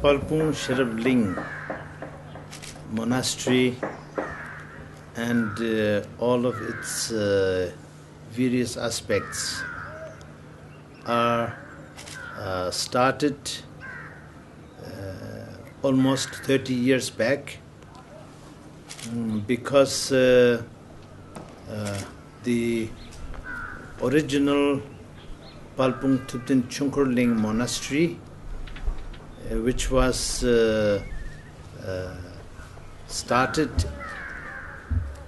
Palpung Ling monastery and all of its various aspects are started almost 30 years back because the original Palpung Thupten Chungkur Ling monastery, which was started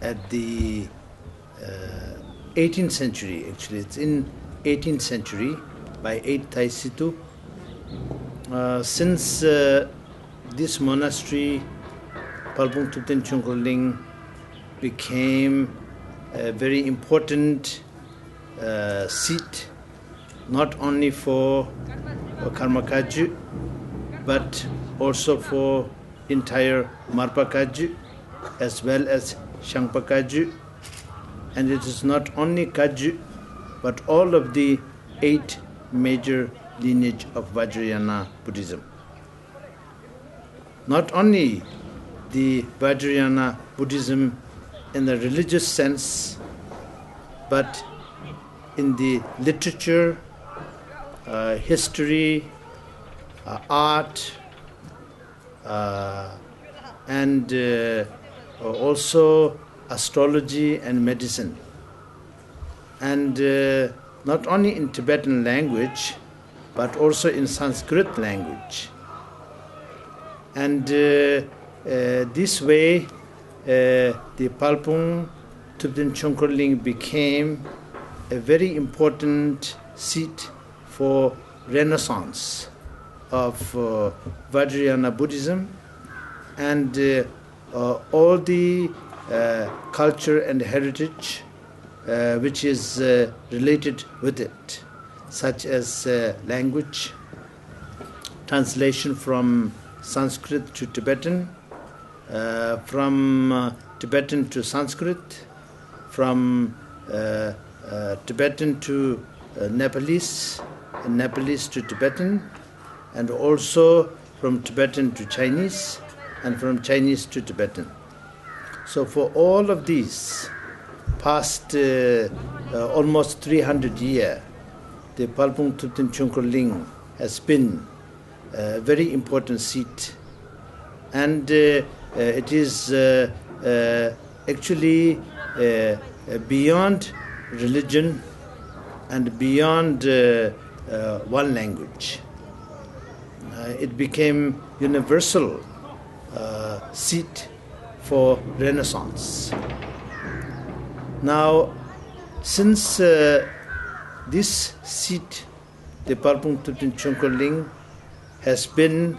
at the 18th century, actually it's in 18th century by 8th Thai Situ. Since this monastery, Palpung Thupten Chungkur Ling, became a very important seat, not only for Karma Kaju, but also for entire Marpa Kaju, as well as Shangpa Kaju. And it is not only Kaju, but all of the 8 major lineage of Vajrayana Buddhism. Not only the Vajrayana Buddhism in the religious sense, but in the literature, history, art, and also astrology and medicine. And not only in Tibetan language, but also in Sanskrit language. And this way, the Palpung Thupten Chungkur Ling became a very important seat for Renaissance of Vajrayana Buddhism and all the culture and heritage which is related with it, such as language, translation from Sanskrit to Tibetan, from Tibetan to Sanskrit, from Tibetan to Nepalese, and Nepalese to Tibetan, and also from Tibetan to Chinese, and from Chinese to Tibetan. So for all of these past almost 300 years, the Palpung Thupten Chungkur Ling has been a very important seat. And it is actually beyond religion and beyond one language. It became universal seat for Renaissance. Now, since this seat, the Palpung Thupten Chungkur Ling, has been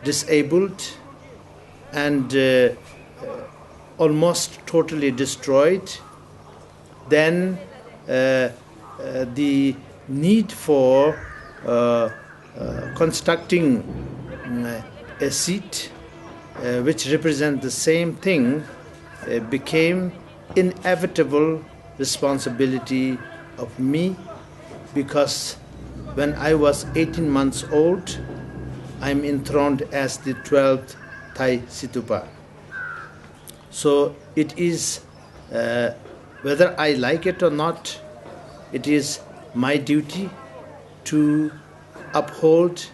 disabled and almost totally destroyed, then the need for constructing a seat which represents the same thing became inevitable responsibility of me, because when I was 18 months old, I'm enthroned as the 12th Thai Situpa. So it is, whether I like it or not, it is my duty to uphold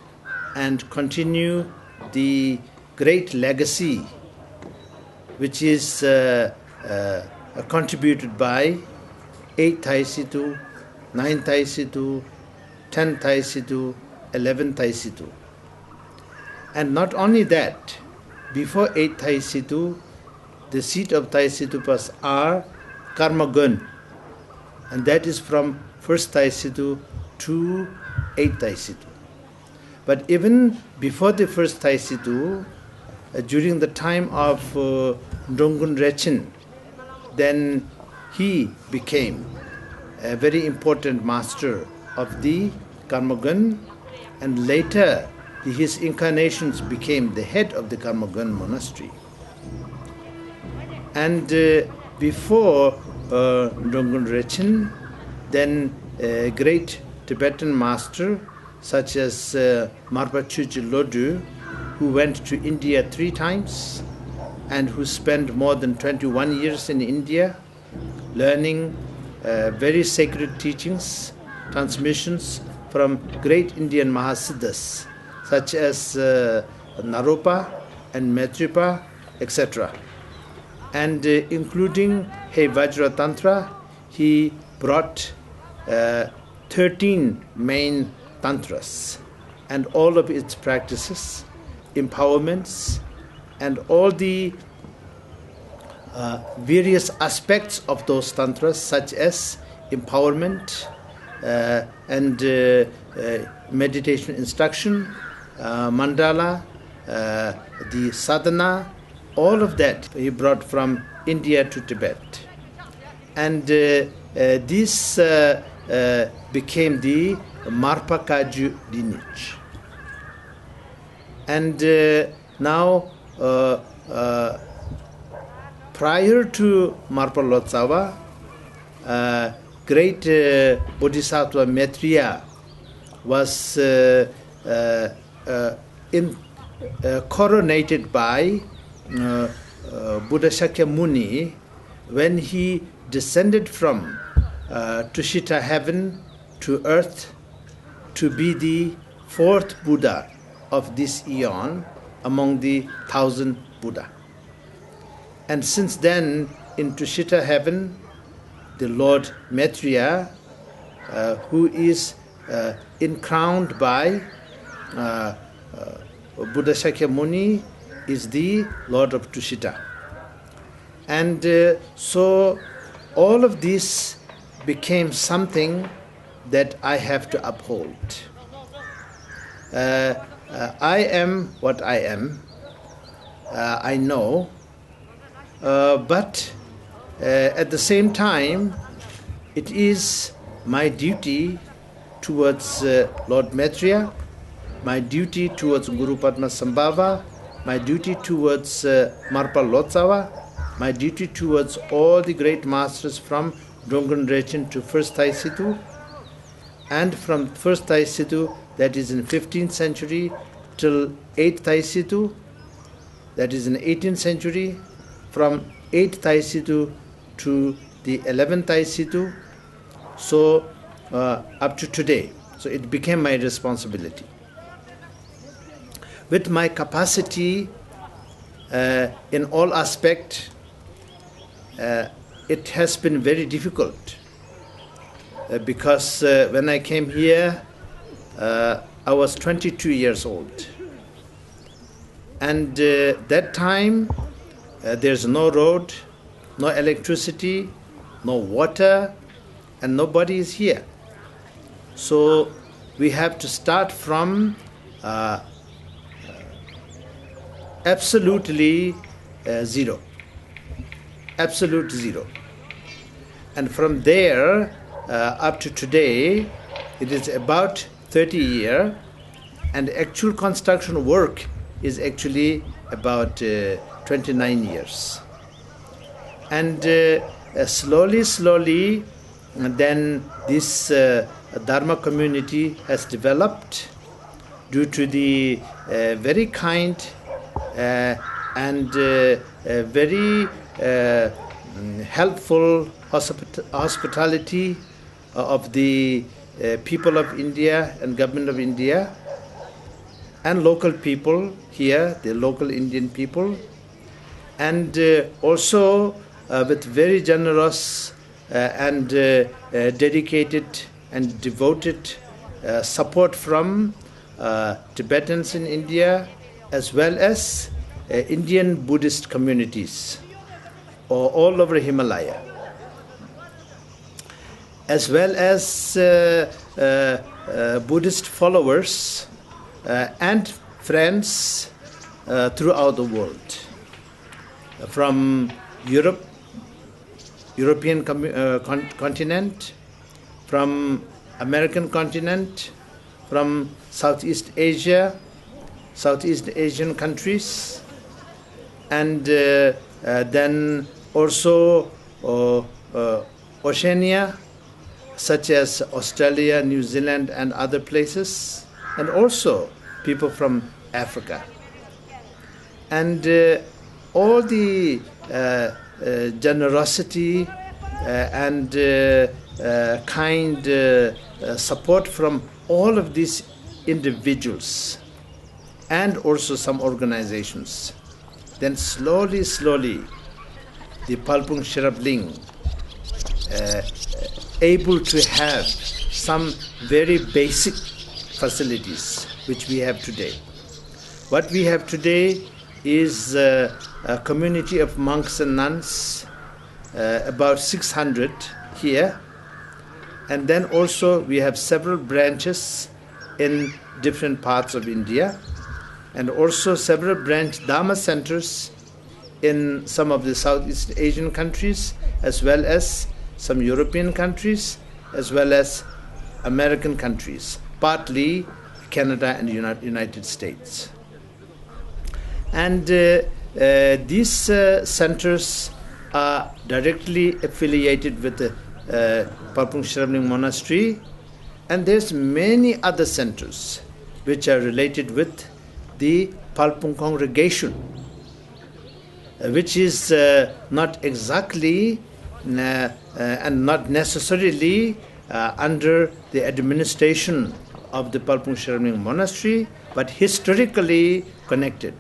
and continue the great legacy which is contributed by 8 Thai Situ, 9 Thai Situ, 10 Thai Situ, 11 Thai Situ. And not only that, before 8 Thai Situ, the seat of Thai Situpas are Chamgon, and that is from 1st Thai Situ to 8 Thai Situ. But even before the 1st Thai Situ, during the time of Ndongun Rechin, then he became a very important master of the Chamgon, and later his incarnations became the head of the Chamgon monastery. And before Ndongun Rechin, then a great Tibetan master such as Marpa Chuchi Lodu, who went to India 3 times and who spent more than 21 years in India learning very sacred teachings, transmissions from great Indian Mahasiddhas such as Naropa and Maitripa, etc. And including Hey Vajra Tantra, he brought 13 main tantras and all of its practices, empowerments, and all the various aspects of those tantras, such as empowerment and meditation instruction, mandala, the sadhana, all of that he brought from India to Tibet. And this became the Marpa Kaju lineage. And now, prior to Marpa Lotsawa, great Bodhisattva Maitreya was coronated by Buddha Shakyamuni when he descended from Tushita heaven to earth to be the 4th Buddha of this eon among the 1,000 Buddha. And since then, in Tushita heaven, the Lord Maitreya, who is encrowned by Buddha Shakyamuni, is the Lord of Tushita. And so all of this became something that I have to uphold. I am what I am, I know, but at the same time, it is my duty towards Lord Maitreya, my duty towards Guru Padmasambhava, my duty towards Marpa Lotsawa, my duty towards all the great masters from Drungan Rechin to first Thai Situ, and from first Thai Situ, that is in 15th century, till 8th Thai Situ, that is in 18th century, from 8th Thai Situ to the 11th Thai Situ, so up to today. So it became my responsibility. With my capacity in all aspects, it has been very difficult because when I came here, I was 22 years old. And that time, there's no road, no electricity, no water, and nobody is here. So we have to start from absolutely zero. Absolute zero. And from there up to today, it is about 30 years, and actual construction work is actually about 29 years. And slowly, then this Dharma community has developed due to the very kind and very helpful hospitality of the people of India and government of India and local people here, the local Indian people, and also with very generous and dedicated and devoted support from Tibetans in India, as well as Indian Buddhist communities all over Himalaya, as well as Buddhist followers and friends throughout the world, from European continent, from American continent, from Southeast Asia, Southeast Asian countries, and then also Oceania, such as Australia, New Zealand, and other places, and also people from Africa. And all the generosity and kind support from all of these individuals and also some organizations. Then slowly, the Palpung Sherabling able to have some very basic facilities which we have today. What we have today is a community of monks and nuns, about 600 here, and then also we have several branches in different parts of India, and also several branch Dharma centers in some of the Southeast Asian countries, as well as some European countries, as well as American countries, partly Canada and United States. And these centers are directly affiliated with the Palpung Sherabling Monastery, and there's many other centers which are related with the Palpung congregation, which is not exactly and not necessarily under the administration of the Palpung Sherabling Monastery, but historically connected,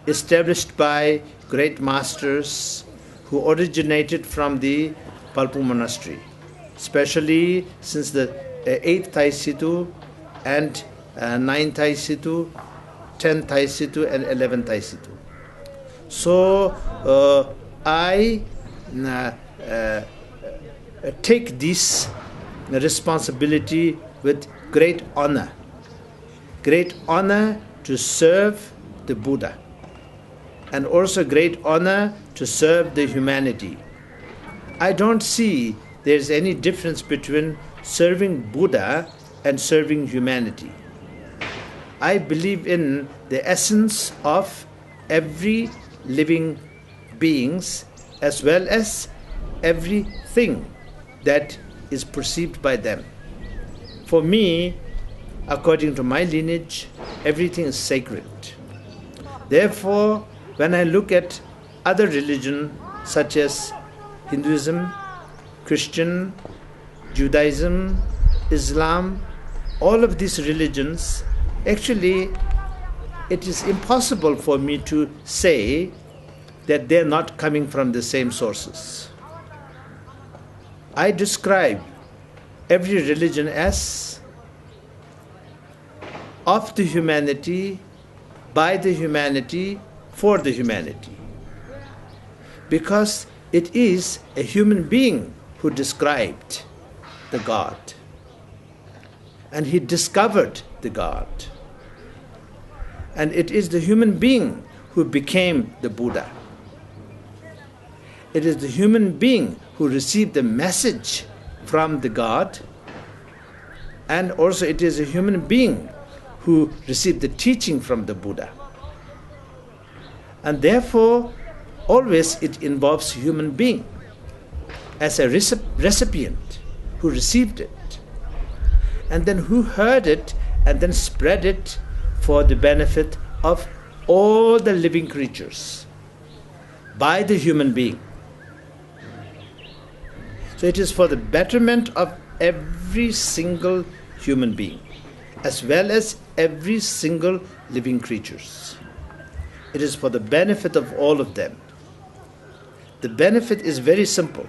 established by great masters who originated from the Palpung Monastery, especially since the 8th Thai Situ and 9th Thai Situ, 10th Thai Situ and 11th Thai Situ. So I take this responsibility with great honor to serve the Buddha, and also great honor to serve the humanity. I don't see there's any difference between serving Buddha and serving humanity. I believe in the essence of every living beings as well as everything that is perceived by them. For me, according to my lineage, everything is sacred. Therefore, when I look at other religions such as Hinduism, Christian, Judaism, Islam, all of these religions, actually it is impossible for me to say that they are not coming from the same sources. I describe every religion as of the humanity, by the humanity, for the humanity. Because it is a human being who described the God. And he discovered the God. And it is the human being who became the Buddha. It is the human being who received the message from the God, and also it is a human being who received the teaching from the Buddha. And therefore, always it involves human being as a recipient who received it, and then who heard it and then spread it for the benefit of all the living creatures by the human being. So it is for the betterment of every single human being, as well as every single living creatures. It is for the benefit of all of them. The benefit is very simple.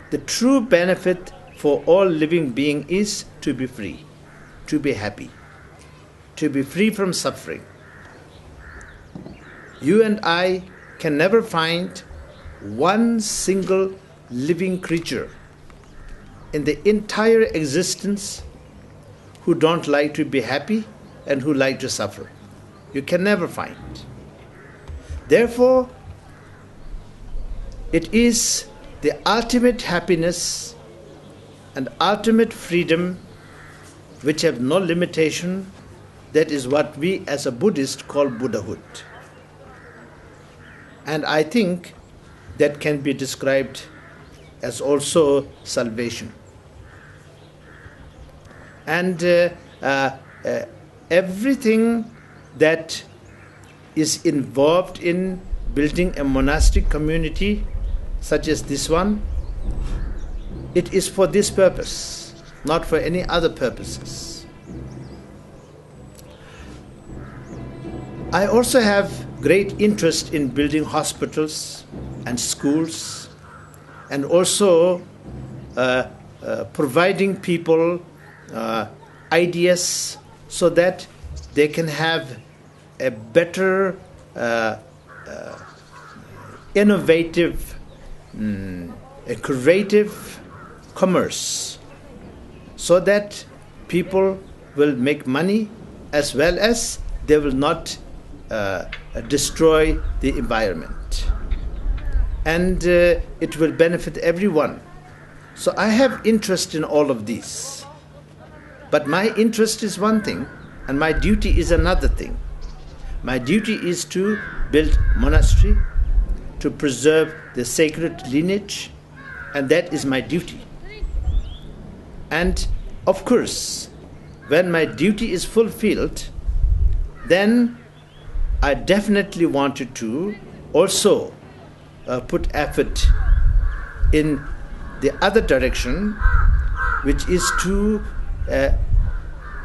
The true benefit for all living being is to be free, to be happy, to be free from suffering. You and I can never find one single living creature in the entire existence who don't like to be happy and who like to suffer. You can never find. Therefore, it is the ultimate happiness and ultimate freedom which have no limitation. That is what we as a Buddhist call Buddhahood. And I think that can be described as also salvation. And everything that is involved in building a monastic community such as this one, it is for this purpose, not for any other purposes. I also have great interest in building hospitals and schools, and also providing people ideas so that they can have a better, innovative, a creative commerce, so that people will make money as well as they will not destroy the environment. And it will benefit everyone. So I have interest in all of these. But my interest is one thing, and my duty is another thing. My duty is to build monastery, to preserve the sacred lineage, and that is my duty. And of course, when my duty is fulfilled, then I definitely wanted to also put effort in the other direction, which is to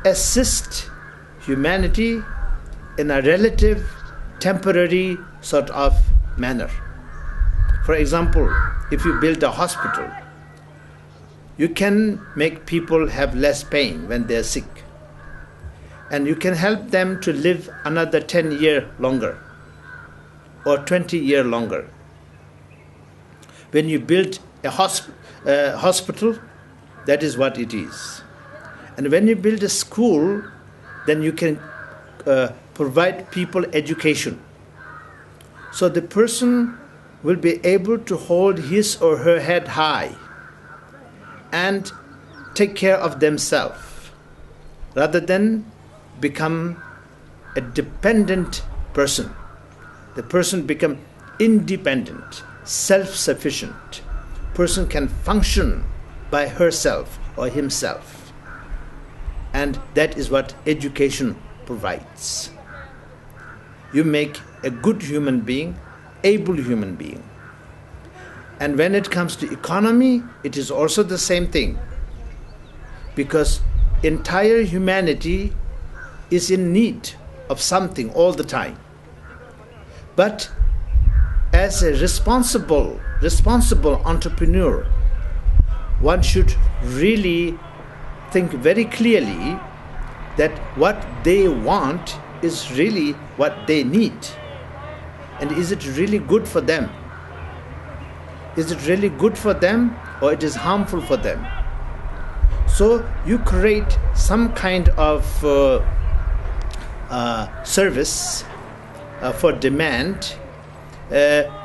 assist humanity in a relative, temporary sort of manner. For example, if you build a hospital, you can make people have less pain when they're sick. And you can help them to live another 10 years longer or 20 years longer. When you build a hospital, that is what it is. And when you build a school, then you can provide people education. So the person will be able to hold his or her head high and take care of themselves, rather than become a dependent person. The person become independent, self-sufficient. Person can function by herself or himself. And that is what education provides. You make a good human being, able human being. And when it comes to economy, it is also the same thing. Because entire humanity is in need of something all the time. But as a responsible entrepreneur, one should really think very clearly that what they want is really what they need. And is it really good for them? Is it really good for them, or it is harmful for them? So you create some kind of service for demand,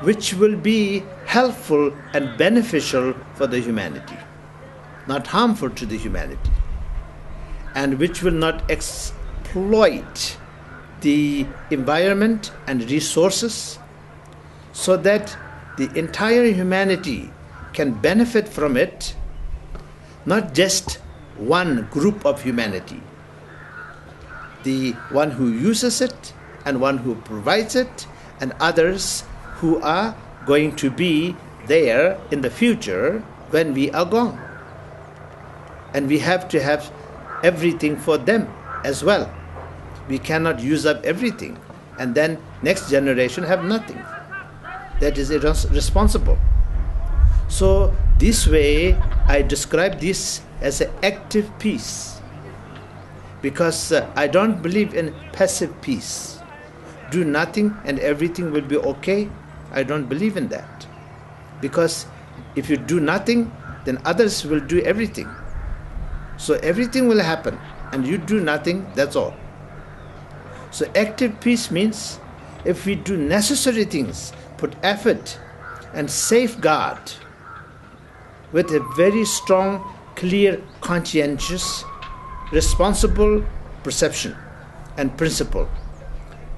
which will be helpful and beneficial for the humanity, not harmful to the humanity, and which will not exploit the environment and resources, so that the entire humanity can benefit from it, not just one group of humanity, the one who uses it and one who provides it, and others who are going to be there in the future when we are gone. And we have to have everything for them as well. We cannot use up everything and then next generation have nothing. That is irresponsible. So this way I describe this as an active peace, because I don't believe in passive peace. Do nothing and everything will be okay. I don't believe in that, because if you do nothing, then others will do everything. So everything will happen and you do nothing, that's all. So active peace means if we do necessary things, put effort and safeguard with a very strong, clear, conscientious, responsible perception and principle,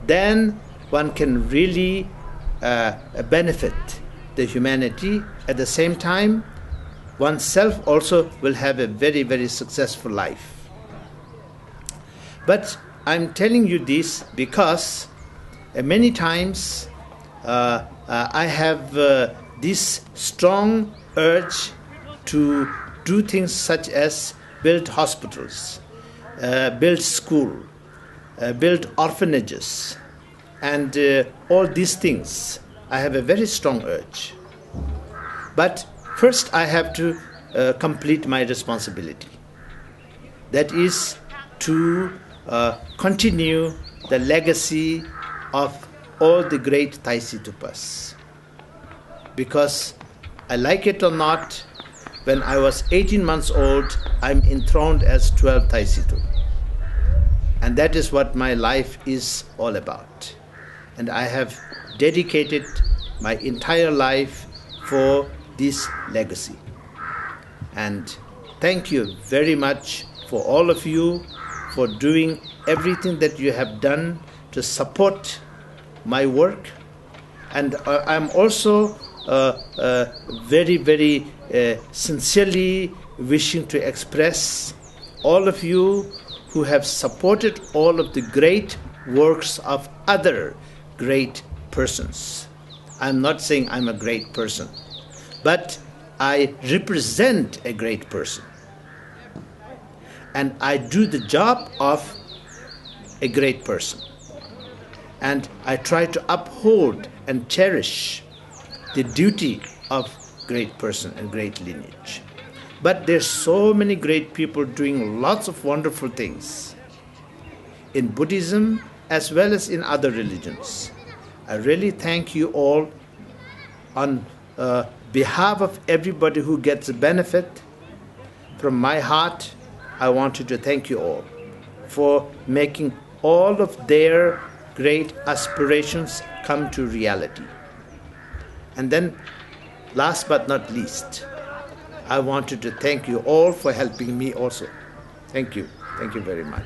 then one can really benefit the humanity. At the same time, oneself also will have a very, very successful life. But I'm telling you this because many times I have this strong urge to do things such as build hospitals, build school, build orphanages, and all these things. I have a very strong urge. But first I have to complete my responsibility. That is to continue the legacy of all the great Thai Situpas. Because I like it or not, when I was 18 months old, I'm enthroned as 12th Thai Situ. And that is what my life is all about. And I have dedicated my entire life for this legacy. And thank you very much for all of you for doing everything that you have done to support my work. And I'm also very, very sincerely wishing to express all of you who have supported all of the great works of other great persons. I'm not saying I'm a great person, but I represent a great person. And I do the job of a great person. And I try to uphold and cherish the duty of great person and great lineage. But there's so many great people doing lots of wonderful things in Buddhism as well as in other religions. I really thank you all on behalf of everybody who gets a benefit. From my heart, I wanted to thank you all for making all of their great aspirations come to reality. And then, last but not least, I wanted to thank you all for helping me also. Thank you. Thank you very much.